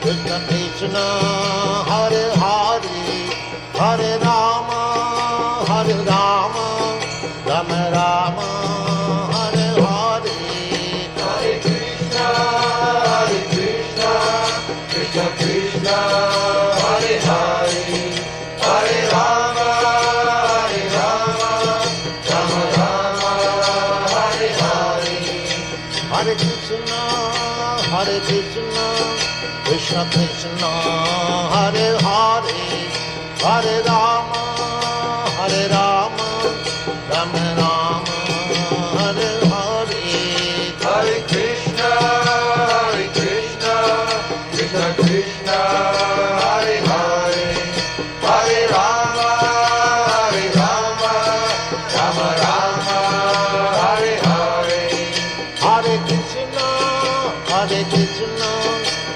Krishna Krishna, Hare Hare, Hare Rama, Rama Rama, Hare Hare. Hare Krishna, Krishna Krishna, Hare Hare, Hare Rama, Rama Rama, Hare Hare. Hare Krishna, Krishna Krishna, Hare Hare, Hare Rama, Rama Rama, Hare Hare. Hare Krishna, Krishna Krishna,